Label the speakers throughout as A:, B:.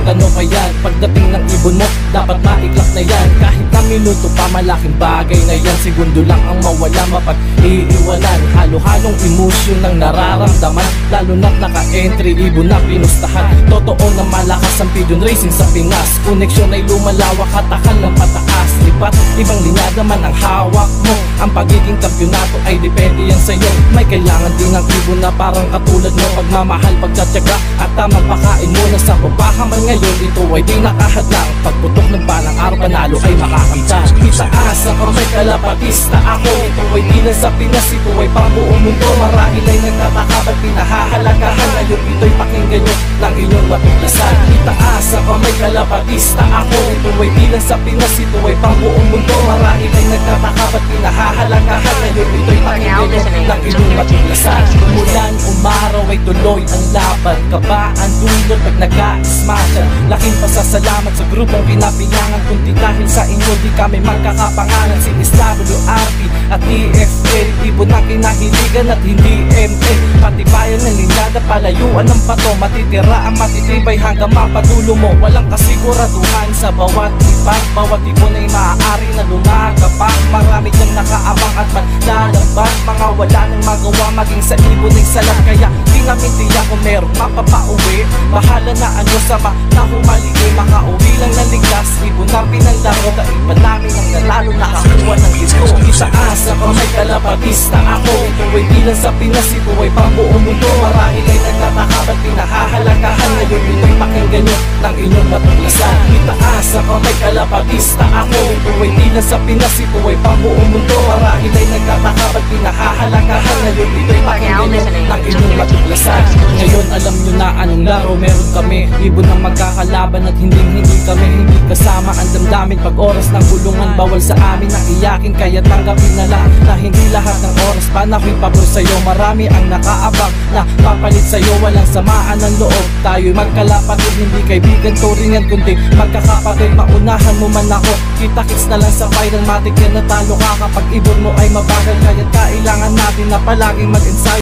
A: ano pa yan? Pagdating ng ibon mo, dapat maiklak na yan. Kahit na minuto pa, malaking bagay na yan. Segundo lang ang mawala, mapag-iiwanan. Halo-halong emosyon ng nararamdaman, lalo na't naka-entry, ibon na pinustahan. Totoo na malakas ang pigeon racing sa Pinas. Koneksyon ay lumalawak, hatakal ng pataas. Lipat, ibang linyada man ang hawak mo. Ang pagiging kampyonato ay depende yan sa'yo. May kailangan din ang ibon na parang katulad mo. Pagmamahal, pagtsatsaga at tamang pakain mo. Nasa papaha man ngayon, ito ay di nakahadlang. Pagputok ng balang araw, panalo ay makakamta. Itaas ang kamay, kalapatista ako. Ito ay di lang sa Pinas, ito ay pambuong mundo. Marahil ay nagtataka, ba't pinahahalagahan? Ngayon ito'y pakinggan nyo ng inyong matuklasan. Itaas ang kamay, kalapatista ako. Ito ay di lang sa Pinas, ito ay pambuong mundo. Marahil ay nagtataka, ba't pinahahalagahan? Ngayon ito'y pakinggan nyo ng inyong matuklasan. Umulan, umaraw ay tuloy ang laban. Kabaan, dulot at nag-a-smashan. Laking pasasalamat sa grupong pinapiyangan. Kundi dahil sa inyo di kami magkakapangalan. Si SWRP at TFL, ibon na kinahiligan at hindi ML. Pati bayan ng linyada, palayuan ng bato. Matitira ang matitibay hanggang mapadulo mo. Walang kasiguraduhan sa bawat lipat. Bawat ibon ay maaari na lumagapang. Marami diyang nakaabang at manlalabas. Mga wala nang magawa, maging sa ibon ay salat. Kaya di namin tiyak kung merong mapapauwi. Bahala na ano sama na humaligay. Makauwi lang ng ligtas, ibon na pinanlaro. Kaiba namin ang nalalo, nakakuha ng ito. Itaas ang kamay, kalapatista ako. Ito ay di lang sa Pinas, ito ay pambuong mundo. Marahil ay nagtataka, ba't pinahahalagahan? Ngayon ito'y pakinggan nyo ng inyong matuklasan. Itaas ang kamay, kalapatista ako. Ito ay di lang sa Pinas, ito ay pambuong mundo. Marahil ay nagtataka, ba't pinahahalagahan? Ngayon ito'y pakinggan nyo ng inyong matuklasan. Ngayon alam nyo na anong laro meron kami. Ibon ang magkakalaban at hindi kami kasama. Ang damdamin pag oras ng gulungan, bawal sa amin na iyakin. Kaya tanggapin na lang na hindi lahat ng oras panahoy pabor sa'yo. Marami ang nakaabang na papalit sa'yo. Walang samaan ng loob, tayo'y magkalapatid. Hindi kaibigan, turingan, kundi magkakapatid. Maunahan mo man ako, kita-kits na lang sa viral. Matik yan natalo ka kapag ibon mo ay mabagal. Kaya kailangan natin na palaging mag-ensayo.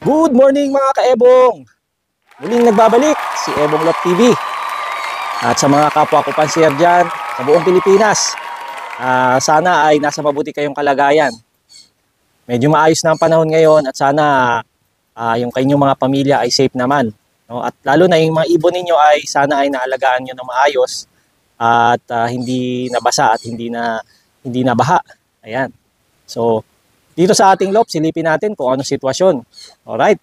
B: Good morning mga ka-ebong! Muling nagbabalik si Ebong Love TV. At sa mga kapwa ko pansier dyan sa buong Pilipinas, sana ay nasa mabuti kayong kalagayan. Medyo maayos na ang panahon ngayon at sana yung kanyang mga pamilya ay safe naman. No? At lalo na yung mga ibon ninyo ay sana ay naalagaan nyo na maayos at hindi nabasa at hindi na baha. Ayan. So, dito sa ating loft, silipin natin kung ano sitwasyon. Alright.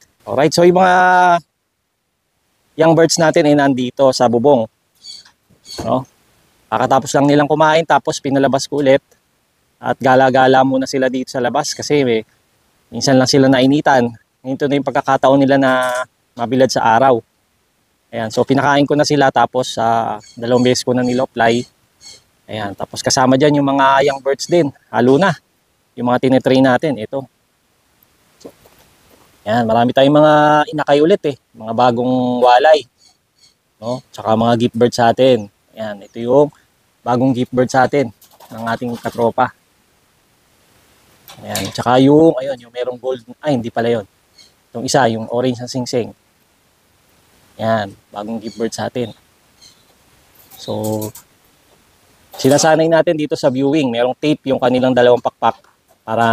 B: So yung mga young birds natin ay nandito sa bubong. No? Kakatapos lang nilang kumain, tapos pinalabas ko ulit. At gala-gala muna sila dito sa labas kasi minsan lang sila nainitan. Ito na yung pagkakataon nila na mabilad sa araw. Ayan, so pinakain ko na sila, tapos 2 beses ko na nilo-apply. Ayan, tapos kasama dyan yung mga young birds din. Halo na. Yung mga tinetrain natin, ito. Yan, marami tayong mga inakay ulit mga bagong walay. No? Tsaka mga gift bird sa atin. Yan, ito yung bagong gift bird sa atin ng ating katropa. Yan, tsaka yung merong gold, hindi pala yun. Yung isa, yung orange na singsing. Yan, bagong gift bird sa atin. So, sinasanay natin dito sa viewing, merong tape yung kanilang 2 pakpak. Para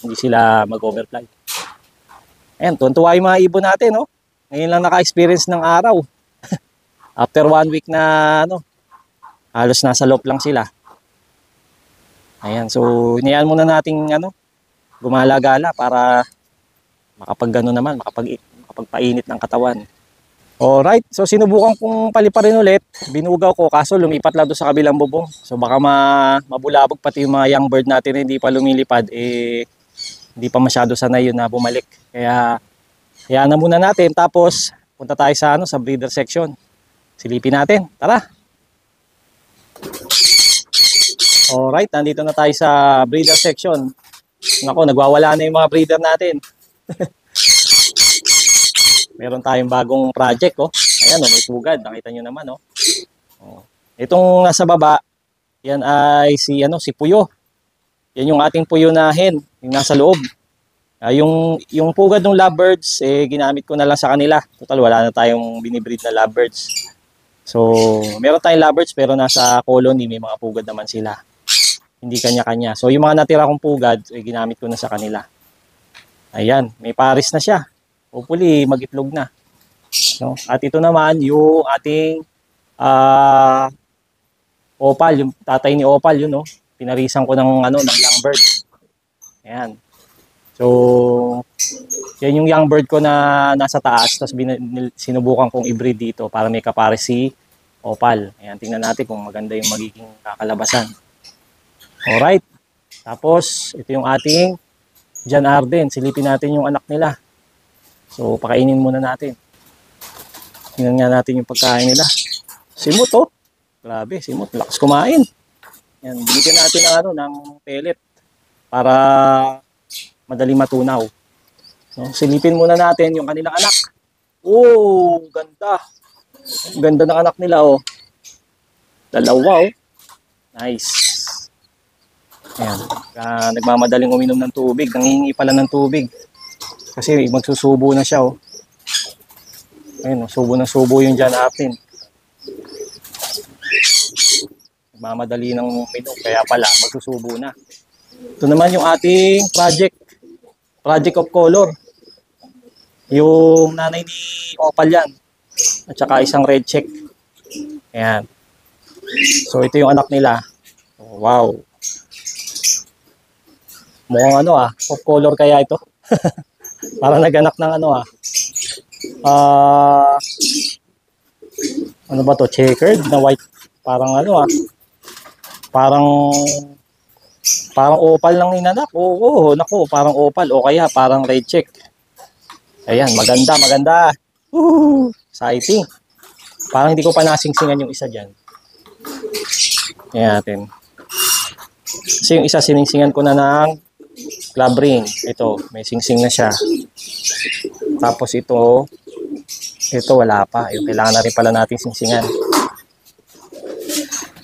B: hindi sila mag-overfly. Ayan, tuwan-tuwa yung mga ibon natin, no? Ngayon lang naka-experience ng araw. After 1 week na, halos nasa loop lang sila. Ayan, so, hinayaan muna nating, gumala-gala para makapagpainit ng katawan. Alright, so sinubukan kong paliparin ulit. Binugaw ko, kaso lumipat lang doon sa kabilang bubong. So baka mabulabog pati yung mga young bird natin hindi pa lumilipad. Hindi pa masyado sanay yun na bumalik. Kaya na muna natin. Tapos punta tayo sa breeder section. Silipin natin. Tara! Alright, nandito na tayo sa breeder section. Nako, nagwawala na yung mga breeder natin. Meron tayong bagong project, oh. Ayan, oh, may pugad. Nakita nyo naman, oh. Oh. Itong nasa baba, yan ay si Puyo. Yan yung ating Puyo na hen, yung nasa loob. Yung pugad ng lovebirds, ginamit ko na lang sa kanila. Total, wala na tayong binibreed na lovebirds. So, meron tayong lovebirds pero nasa colony, may mga pugad naman sila. Hindi kanya-kanya. So, yung mga natira kong pugad, ginamit ko na sa kanila. Ayan, may pares na siya. Hopefully, mag-itlog na. No? At ito naman, yung ating opal, yung tatay ni opal, yun, no? Pinarisan ko ng young bird. Ayan. So, yan yung young bird ko na nasa taas, tapos sinubukan kong i-breed dito para may kapares si opal. Ayan, tingnan natin kung maganda yung magiging kakalabasan. Alright. Tapos, ito yung ating John Arden. Silipin natin yung anak nila. So, pakainin muna natin. Tingnan nga natin yung pagkain nila. Simot, oh. Grabe, simot. Lakas kumain. Yan, binigyan natin ng pellet para madali matunaw. So, silipin muna natin yung kanilang anak. Oh, ganda. Ganda ng anak nila, oh. Dalawa, oh. Nice. Ayan. Nagmamadaling uminom ng tubig. Nangihingi pala ng tubig. Kasi magsusubo na siya, oh. Ayun, oh, subo na subo yung John Arden. Nagmamadali ng uminom. Kaya pala, magsusubo na. Ito naman yung ating Project of Color. Yung nanay ni Opal yan. At saka isang red check. Ayan. So, ito yung anak nila. Oh, wow. Mukhang of color kaya ito. Parang naganak ng ano ba to? Checkered na white. Parang Parang opal lang inanak. Oo, naku, parang opal. O kaya parang red check. Ayan, maganda. Exciting. Parang hindi ko pa nasingsingan yung isa dyan. Ayan natin. Kasi yung isa siningsingan ko na ng club ring. Ito, may singsing na siya. Tapos ito wala pa. Yung kailangan na rin pala natin singsingan.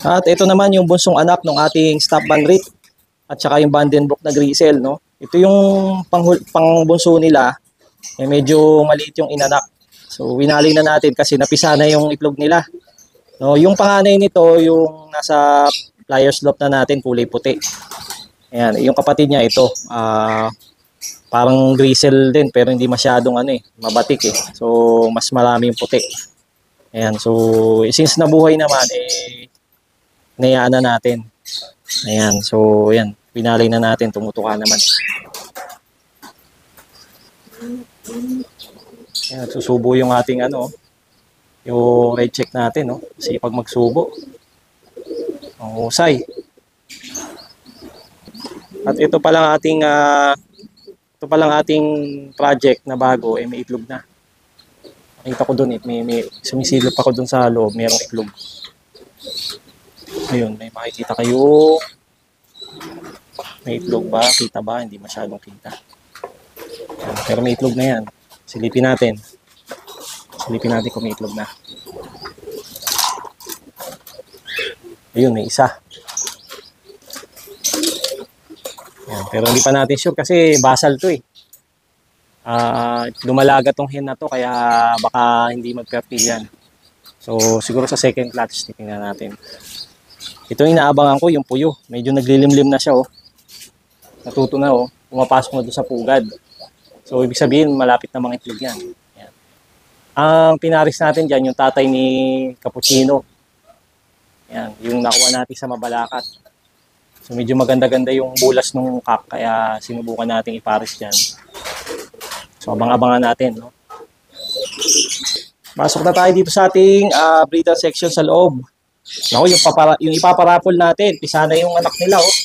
B: At ito naman yung bunsong anak ng ating Stop Banrit at saka yung Vandenbroek na Grisel, no? Ito yung pangbunso nila. Medyo maliit yung inanak. So winali na natin kasi napisa na yung itlog nila. No, yung panganay nito, yung nasa flyers loft na natin, kulay puti. Ayan, yung kapatid niya ito, parang Grisel din pero hindi masyadong mabatik eh. So mas marami yung puti. Ayan, so since nabuhay naman nayaan na natin. Ayan, so ayan, pinalay na natin, tumutuka naman. Ayan, susubo yung ating yung red check natin, no? Kasi pag magsubo, ang husay. At ito palang ating project na bago, may itlog na. Nakita ko doon may sumisilip ako doon sa loob, mayroong itlog. Ayun, may makikita kayo. May itlog ba? Kita ba? Hindi masyadong kita. Ayan, pero may itlog na yan. Silipin natin. Silipin natin kung may itlog na. Ayun, may isa. Ayan, pero hindi pa natin sure kasi basal to eh. Lumalaga tong hen na to kaya baka hindi mag-fertile yan. So siguro sa second clutch tingnan natin. Ito yung inaabangan ko, yung puyo. Medyo naglilimlim na siya, oh. Natuto na, oh. Pumapasok na doon sa pugad. So, ibig sabihin, malapit na mga itlog yan. Ayan. Ang pinaris natin dyan, yung tatay ni Cappuccino. Ayan, yung nakuha natin sa Mabalacat. So, medyo maganda-ganda yung bulas ng kak, kaya sinubukan natin iparis dyan. So, abang-abangan natin, no? Pasok na tayo dito sa ating breeder section sa loob. Naku, yung ipaparapol natin, pisa na yung anak nila, oh.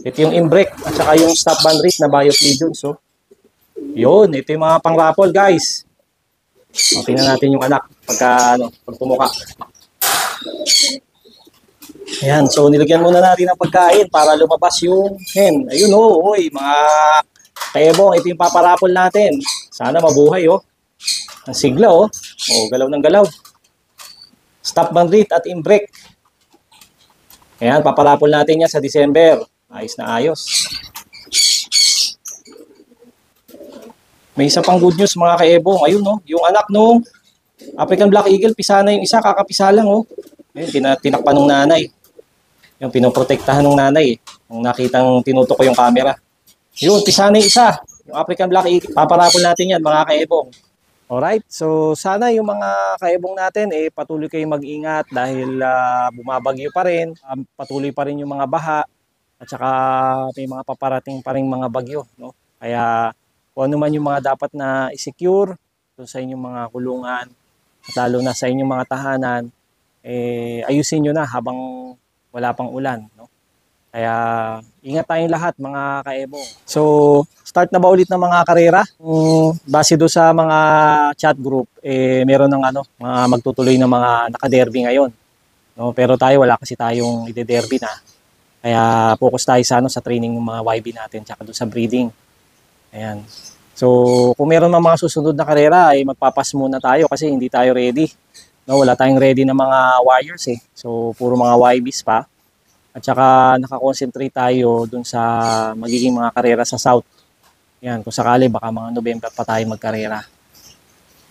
B: Ito yung imbrek at saka yung Stop Banrit na Biofidons, oh. Yun, ito yung mga pangrapol, guys. O, tingnan natin yung anak pag tumuka. Ayan, so nilagyan muna natin ng pagkain para lumabas yung hen. Ayun, oh, oy, mga kaebong, ito yung paparapol natin. Sana mabuhay, oh. Ang sigla oh. Oh, galaw ng galaw. Stop band rate at in-brake. Ayan, paparapol natin yan sa December. Ayos na ayos. May isa pang good news mga kaebong. Ayun no, yung anak nung African Black Eagle, pisa na yung isa, kakapisa lang oh. Ayun, tinakpan ng nanay. Yung pinoprotektahan ng nanay eh. Nung nakitang tinutok ko yung camera. Yun, pisa na yung isa. Yung African Black Eagle. Paparapol natin yan mga kaebong. Alright, so sana yung mga kaebong natin patuloy kayong mag-ingat dahil bumabagyo pa rin, patuloy pa rin yung mga baha at saka may mga paparating pa rin mga bagyo, no? Kaya kung ano man yung mga dapat na i-secure sa inyong mga kulungan at lalo na sa inyong mga tahanan, ayusin nyo na habang wala pang ulan, no? Kaya ingat tayong lahat mga kaebong. So start na ba ulit ng mga karera? Base do sa mga chat group, meron ng mga magtutuloy ng mga naka-derby ngayon. No, pero tayo wala kasi tayong ide-derby na. Kaya focus tayo sa training ng mga YB natin tsaka do sa breeding. Ayan. So kung meron mga susunod na karera, magpapas muna tayo kasi hindi tayo ready. No, wala tayong ready na mga warriors eh. So puro mga YBs pa. At saka nakakonsentrate tayo dun sa magiging mga karera sa South. Yan, kung sakali baka mga November pa tayo magkarera.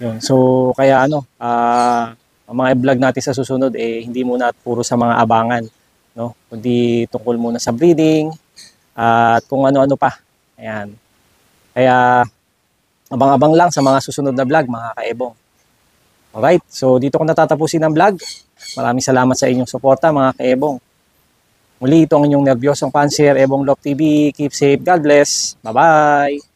B: Yun. So kaya ang mga vlog natin sa susunod hindi muna puro sa mga abangan, no? Kundi tungkol muna sa breeding at kung ano-ano pa. Ayan. Kaya abang-abang lang sa mga susunod na vlog mga kaebong. Alright, so dito ko natatapusin ang vlog. Maraming salamat sa inyong suporta mga kaebong. Muli ito ang inyong nervyosong panser, Ebong Love TV. Keep safe. God bless. Bye-bye.